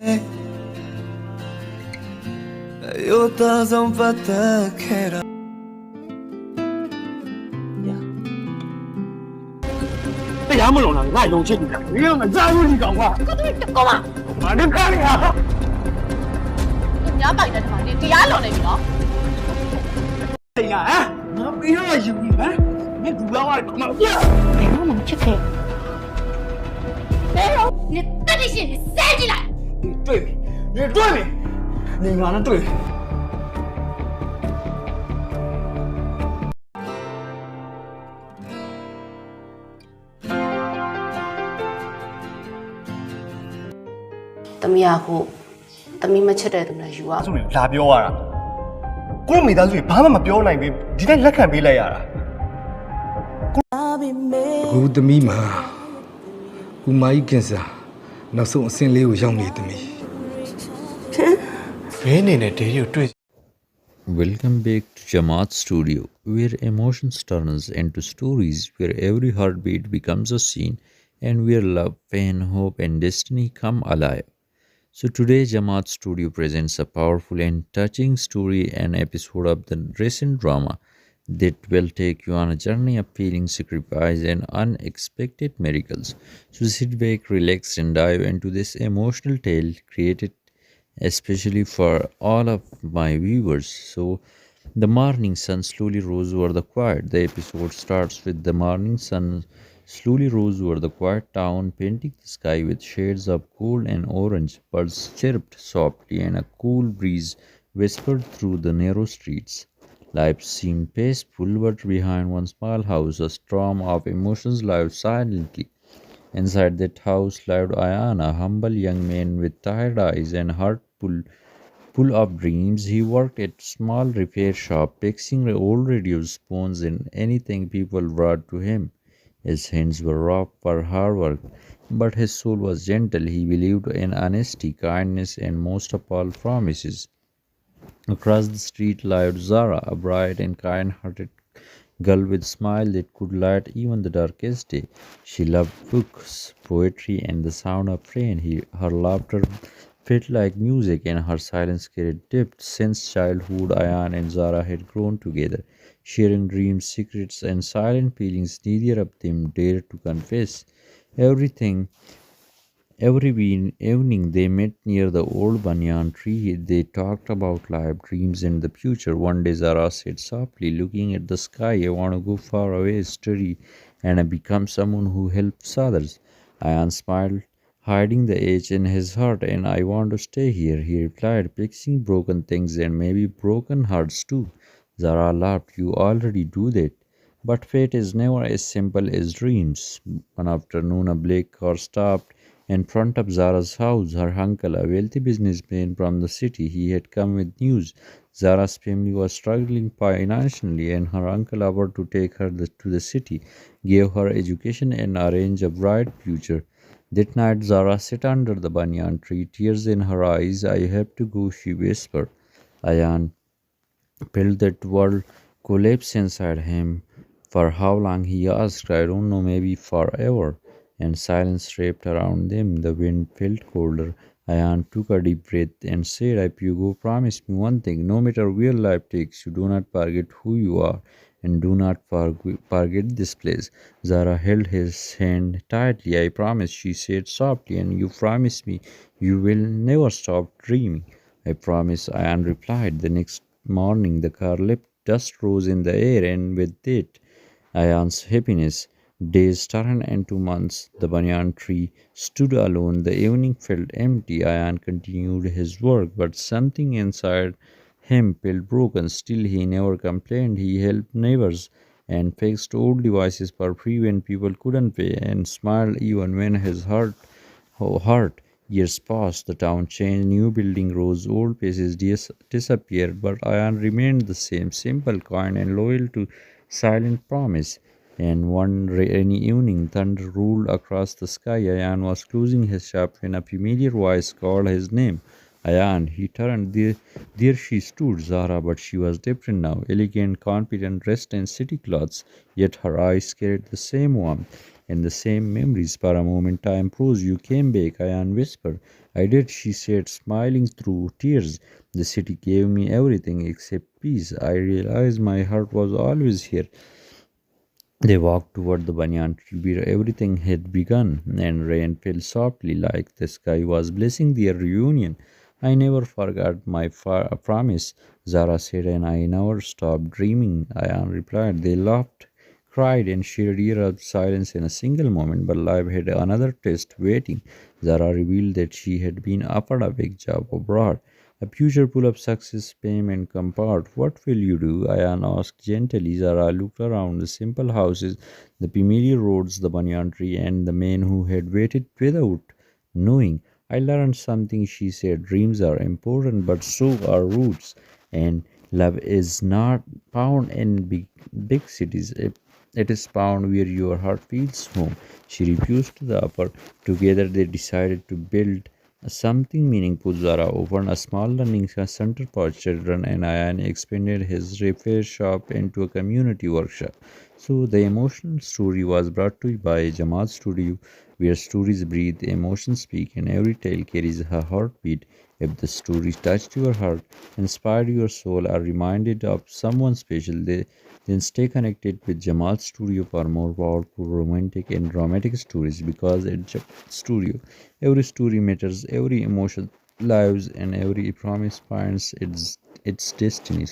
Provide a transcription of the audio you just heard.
တရားမလုံလားငါယုံချစ်နေတာမင်းကမစားဘူးဒီကောင်ကကိုတို့တကောမမနခါရဟာသူများပိုင်တဲ့ဒီမှာနေတရားလွန်နေပြီနော်တင်ရဟမ်ငါပြီးတော့ယူပြီဟမ်မင်းဒူလာဝါကောင်မပြဘယ်တော့မှမချစ်ခဲ့ဘယ်တော့နေတက်တိရှင်စဲကြည့်လိုက်တွေ့ပြီနေငါနဲ့တွေ့သမီးကခုသမီးမချစ်တဲ့သူနဲ့ယူရဆိုရင်လာပြောရတာကိုယ့်မိသားစုကြီးဘာမှမပြောနိုင်ဘူးဒီတိုင်းလက်ခံပေးလိုက်ရတာကိုသမီးမှာဦးမကြီးကင်ဆာနောက်ဆုံးအဆင့်လေးကိုရောက်နေသမီးဘယ်နေနဲ့ဒေးရီကိုတွေ့ Welcome back to Jamaat Studio, where emotions turns into stories, where every heartbeat becomes a scene, and where love, pain, hope, and destiny come alive. So today Jamaat Studio presents a powerful and touching story, an episode of the recent drama that will take you on a journey of feeling, sacrifice, and unexpected miracles. So sit back, relax, and dive into this emotional tale created especially for all of my viewers. So the morning sun slowly rose over the quiet. The episode starts with the morning sun slowly rose over the quiet town, painting the sky with shades of gold and orange. Birds chirped softly, and a cool breeze whispered through the narrow streets. Life seemed peaceful, but behind one small house, a storm of emotions lived silently. Inside that house lived Ayan, a humble young man with tired eyes and heart full of dreams. He worked at a small repair shop, fixing old radios, phones, and anything people brought to him. His hands were rough for hard work, but his soul was gentle. He believed in honesty, kindness, and most of all, promises. Across the street lived Zara, a bright and kind-hearted girl with a smile that could light even the darkest day. She loved books, poetry, and the sound of rain. Her laughter felt like music, and her silence carried depth. Since childhood, Ayan and Zara had grown together, sharing dreams, secrets, and silent feelings neither of them dared to confess. Every evening they met near the old banyan tree. They talked about life, dreams, and the future. One day Zara said softly, looking at the sky, "I want to go far away, study, and become someone who helps others." Ayan smiled, hiding the edge in his heart. "And I want to stay here," he replied, "fixing broken things and maybe broken hearts too." Zara laughed. "You already do that. But fate is never as simple as dreams." One afternoon, a black car stopped in front of Zara's house. Her uncle, a wealthy businessman from the city, he had come with news. Zara's family was struggling financially, and her uncle offered to take her to the city, gave her education, and arrange a bright future. That night, Zara sat under the banyan tree, tears in her eyes. "I have to go," she whispered. Ayan felt that world collapse inside him. "For how long?" he asked. "I don't know, maybe forever." And silence wrapped around them. The wind felt colder. Ayan took a deep breath and said, "If you go, promise me one thing. No matter where life takes you, do not forget who you are. And do not forget this place." Zara held his hand tightly. "I promise," she said softly. "And you promise me you will never stop dreaming." "I promise," Ayan replied. The next morning the car left. Dust rose in the air, and with it Ayan's happiness. Days turned into months. The banyan tree stood alone. The evening felt empty. Ayan continued his work, but something inside him felt broken. Still, he never complained. He helped neighbors and fixed old devices for free when people couldn't pay, and smiled even when his heart hurt. Years passed. The town changed. New buildings rose. Old places disappeared. But Ayan remained the same, simple, kind, and loyal to silent promise. And one rainy evening, thunder rolled across the sky. Ayan was closing his shop when a familiar voice called his name. "Ayan." He turned. There she stood, Zara, but she was different now. Elegant, confident, dressed in city clothes, yet her eyes carried the same warmth and the same memories. For a moment time froze. "You came back," Ayan whispered. I did, she said, smiling through tears. The city gave me everything except peace. I realized my heart was always here. They walked toward the banyan tree where everything had begun, and rain fell softly like the sky was blessing their reunion. I never forgot my promise, Zara said, and I never stopped dreaming. Ayan replied. They laughed, cried, and shared years of silence in a single moment, but life had another test waiting. Zara revealed that she had been offered a big job abroad. A future full of success, fame, and comfort. What will you do? Ayan asked gently. Zara looked around the simple houses, the familiar roads, the banyan tree, and the man who had waited without knowing. I learned something, she said. Dreams are important, but so are roots. And love is not found in big cities. It is found where your heart feels home. She refused the offer. Together they decided to build something meaningful. Zara opened a small learning center for children, and Ayan expanded his repair shop into a community workshop. So the emotional story was brought to you by Jamaat Studio, where stories breathe, emotions speak, and every tale carries a heartbeat. If the story touched your heart, inspired your soul, or reminded of someone special, then stay connected with Jamal Studio for more powerful, romantic, and dramatic stories, because at Jamal Studio, every story matters, every emotion lives, and every promise finds its destiny.